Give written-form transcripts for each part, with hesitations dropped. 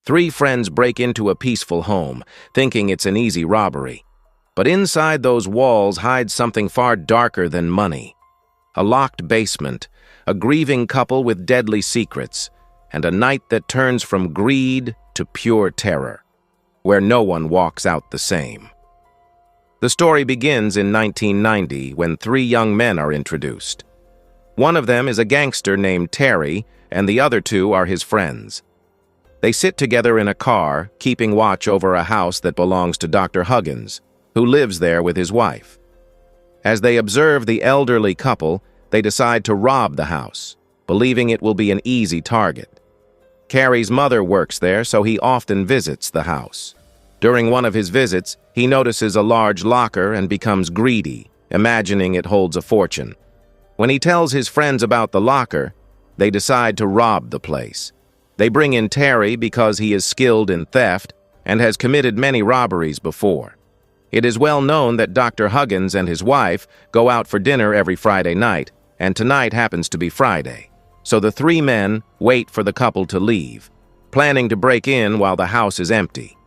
Three friends break into a peaceful home, thinking it's an easy robbery. But inside those walls hides something far darker than money. A locked basement, a grieving couple with deadly secrets, and a night that turns from greed to pure terror, where no one walks out the same. The story begins in 1990 when three young men are introduced. One of them is a gangster named Terry, and the other two are his friends. They sit together in a car, keeping watch over a house that belongs to Dr. Huggins, who lives there with his wife. As they observe the elderly couple, they decide to rob the house, believing it will be an easy target. Carrie's mother works there, so he often visits the house. During one of his visits, he notices a large locker and becomes greedy, imagining it holds a fortune. When he tells his friends about the locker, they decide to rob the place. They bring in Terry because he is skilled in theft and has committed many robberies before. It is well known that Dr. Huggins and his wife go out for dinner every Friday night, and tonight happens to be Friday. So the three men wait for the couple to leave, planning to break in while the house is empty.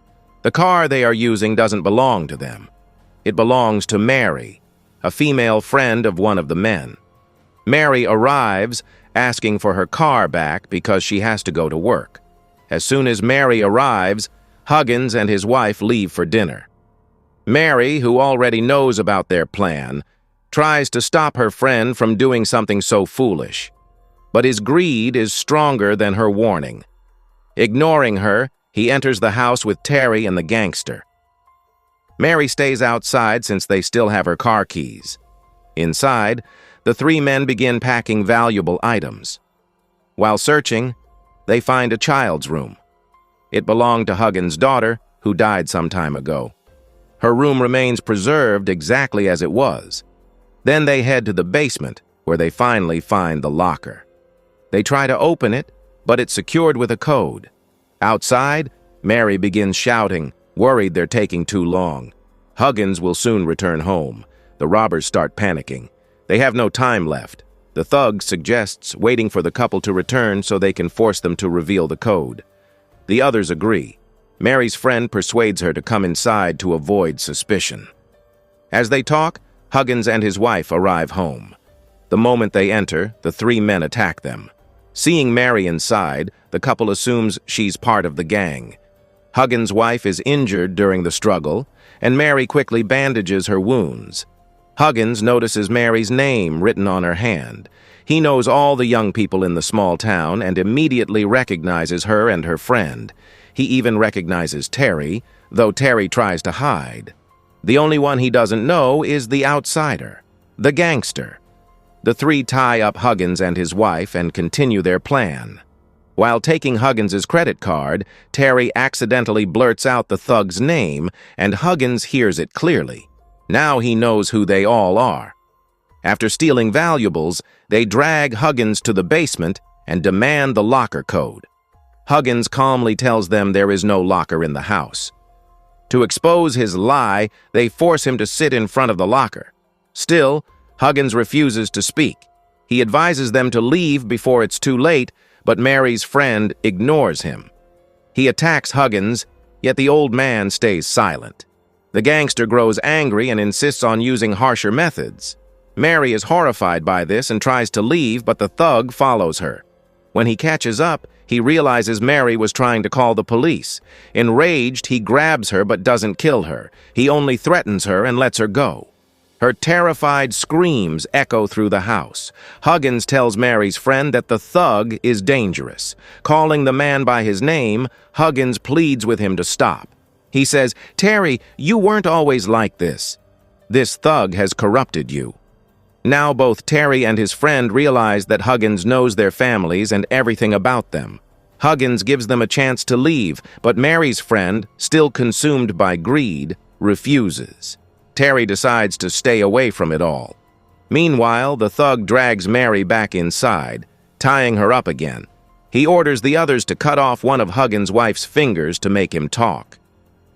The car they are using doesn't belong to them. It belongs to Mary, a female friend of one of the men. Mary arrives, asking for her car back because she has to go to work. As soon as Mary arrives, Huggins and his wife leave for dinner. Mary, who already knows about their plan, tries to stop her friend from doing something so foolish. But his greed is stronger than her warning. Ignoring her, he enters the house with Terry and the gangster. Mary stays outside since they still have her car keys. Inside, the three men begin packing valuable items. While searching, they find a child's room. It belonged to Huggins' daughter, who died some time ago. Her room remains preserved exactly as it was. Then they head to the basement, where they finally find the locker. They try to open it, but it's secured with a code. Outside, Mary begins shouting, worried they're taking too long. Huggins will soon return home. The robbers start panicking. They have no time left. The thug suggests waiting for the couple to return so they can force them to reveal the code. The others agree. Mary's friend persuades her to come inside to avoid suspicion. As they talk, Huggins and his wife arrive home. The moment they enter, the three men attack them. Seeing Mary inside, the couple assumes she's part of the gang. Huggins' wife is injured during the struggle, and Mary quickly bandages her wounds. Huggins notices Mary's name written on her hand. He knows all the young people in the small town and immediately recognizes her and her friend. He even recognizes Terry, though Terry tries to hide. The only one he doesn't know is the outsider, the gangster. The three tie up Huggins and his wife and continue their plan. While taking Huggins' credit card, Terry accidentally blurts out the thug's name, and Huggins hears it clearly. Now he knows who they all are. After stealing valuables, they drag Huggins to the basement and demand the locker code. Huggins calmly tells them there is no locker in the house. To expose his lie, they force him to sit in front of the locker. Still, Huggins refuses to speak. He advises them to leave before it's too late, but Mary's friend ignores him. He attacks Huggins, yet the old man stays silent. The gangster grows angry and insists on using harsher methods. Mary is horrified by this and tries to leave, but the thug follows her. When he catches up, he realizes Mary was trying to call the police. Enraged, he grabs her but doesn't kill her. He only threatens her and lets her go. Her terrified screams echo through the house. Huggins tells Mary's friend that the thug is dangerous. Calling the man by his name, Huggins pleads with him to stop. He says, "Terry, you weren't always like this. This thug has corrupted you." Now both Terry and his friend realize that Huggins knows their families and everything about them. Huggins gives them a chance to leave, but Mary's friend, still consumed by greed, refuses. Terry decides to stay away from it all. Meanwhile, the thug drags Mary back inside, tying her up again. He orders the others to cut off one of Huggins' wife's fingers to make him talk.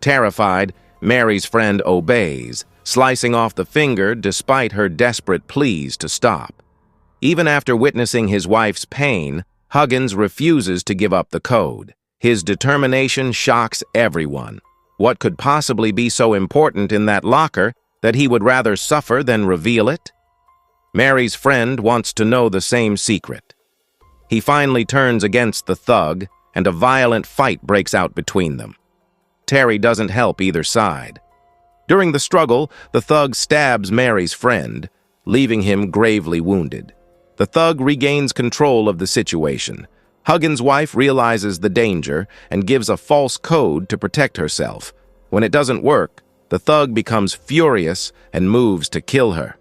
Terrified, Mary's friend obeys, slicing off the finger despite her desperate pleas to stop. Even after witnessing his wife's pain, Huggins refuses to give up the code. His determination shocks everyone. What could possibly be so important in that locker that he would rather suffer than reveal it? Mary's friend wants to know the same secret. He finally turns against the thug, and a violent fight breaks out between them. Terry doesn't help either side. During the struggle, the thug stabs Mary's friend, leaving him gravely wounded. The thug regains control of the situation. Huggins' wife realizes the danger and gives a false code to protect herself. When it doesn't work, the thug becomes furious and moves to kill her.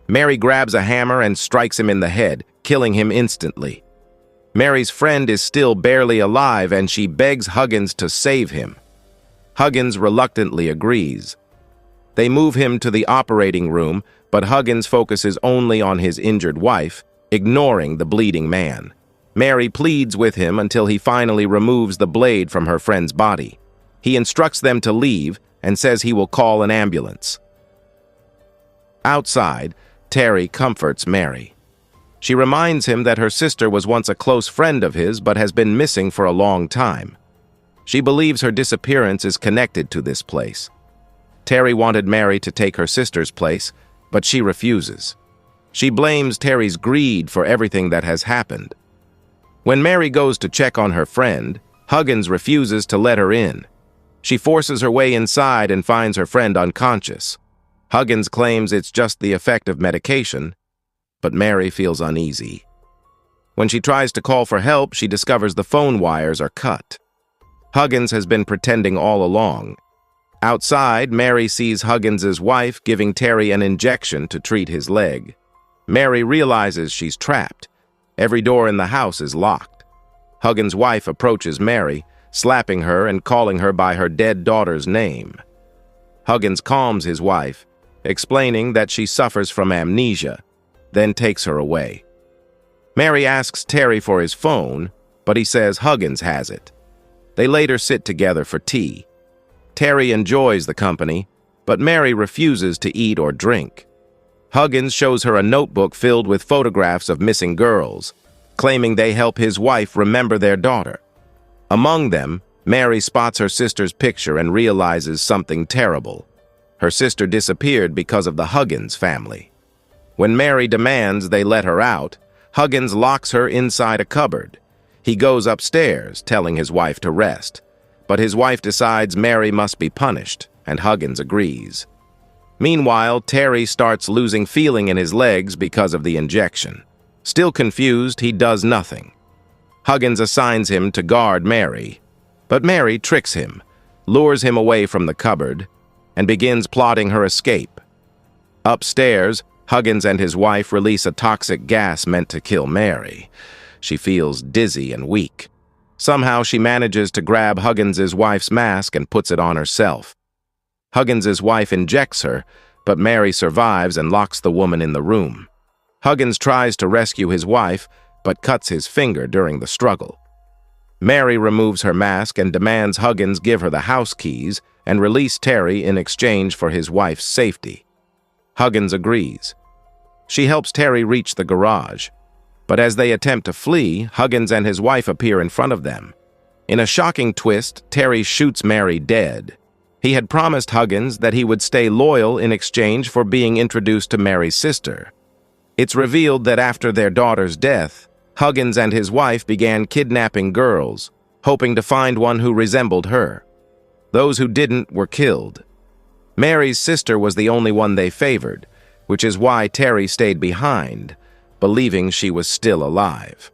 Mary grabs a hammer and strikes him in the head, killing him instantly. Mary's friend is still barely alive and she begs Huggins to save him. Huggins reluctantly agrees. They move him to the operating room, but Huggins focuses only on his injured wife, ignoring the bleeding man. Mary pleads with him until he finally removes the blade from her friend's body. He instructs them to leave and says he will call an ambulance. Outside, Terry comforts Mary. She reminds him that her sister was once a close friend of his but has been missing for a long time. She believes her disappearance is connected to this place. Terry wanted Mary to take her sister's place, but she refuses. She blames Terry's greed for everything that has happened. When Mary goes to check on her friend, Huggins refuses to let her in. She forces her way inside and finds her friend unconscious. Huggins claims it's just the effect of medication, but Mary feels uneasy. When she tries to call for help, she discovers the phone wires are cut. Huggins has been pretending all along. Outside, Mary sees Huggins' wife giving Terry an injection to treat his leg. Mary realizes she's trapped. Every door in the house is locked. Huggins' wife approaches Mary, slapping her and calling her by her dead daughter's name. Huggins calms his wife, explaining that she suffers from amnesia, then takes her away. Mary asks Terry for his phone, but he says Huggins has it. They later sit together for tea. Terry enjoys the company, but Mary refuses to eat or drink. Huggins shows her a notebook filled with photographs of missing girls, claiming they help his wife remember their daughter. Among them, Mary spots her sister's picture and realizes something terrible. Her sister disappeared because of the Huggins family. When Mary demands they let her out, Huggins locks her inside a cupboard. He goes upstairs, telling his wife to rest. But his wife decides Mary must be punished, and Huggins agrees. Meanwhile, Terry starts losing feeling in his legs because of the injection. Still confused, he does nothing. Huggins assigns him to guard Mary, but Mary tricks him, lures him away from the cupboard, and begins plotting her escape. Upstairs, Huggins and his wife release a toxic gas meant to kill Mary. She feels dizzy and weak. Somehow she manages to grab Huggins' wife's mask and puts it on herself. Huggins' wife injects her, but Mary survives and locks the woman in the room. Huggins tries to rescue his wife, but cuts his finger during the struggle. Mary removes her mask and demands Huggins give her the house keys and release Terry in exchange for his wife's safety. Huggins agrees. She helps Terry reach the garage, but as they attempt to flee, Huggins and his wife appear in front of them. In a shocking twist, Terry shoots Mary dead. He had promised Huggins that he would stay loyal in exchange for being introduced to Mary's sister. It's revealed that after their daughter's death, Huggins and his wife began kidnapping girls, hoping to find one who resembled her. Those who didn't were killed. Mary's sister was the only one they favored, which is why Terry stayed behind, believing she was still alive.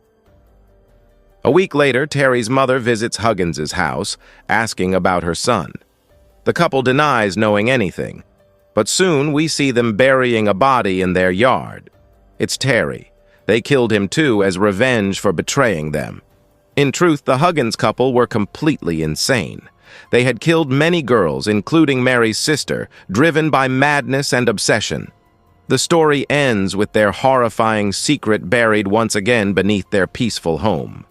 A week later, Terry's mother visits Huggins' house, asking about her son. The couple denies knowing anything, but soon we see them burying a body in their yard. It's Terry. They killed him too as revenge for betraying them. In truth, the Huggins couple were completely insane. They had killed many girls, including Mary's sister, driven by madness and obsession. The story ends with their horrifying secret buried once again beneath their peaceful home.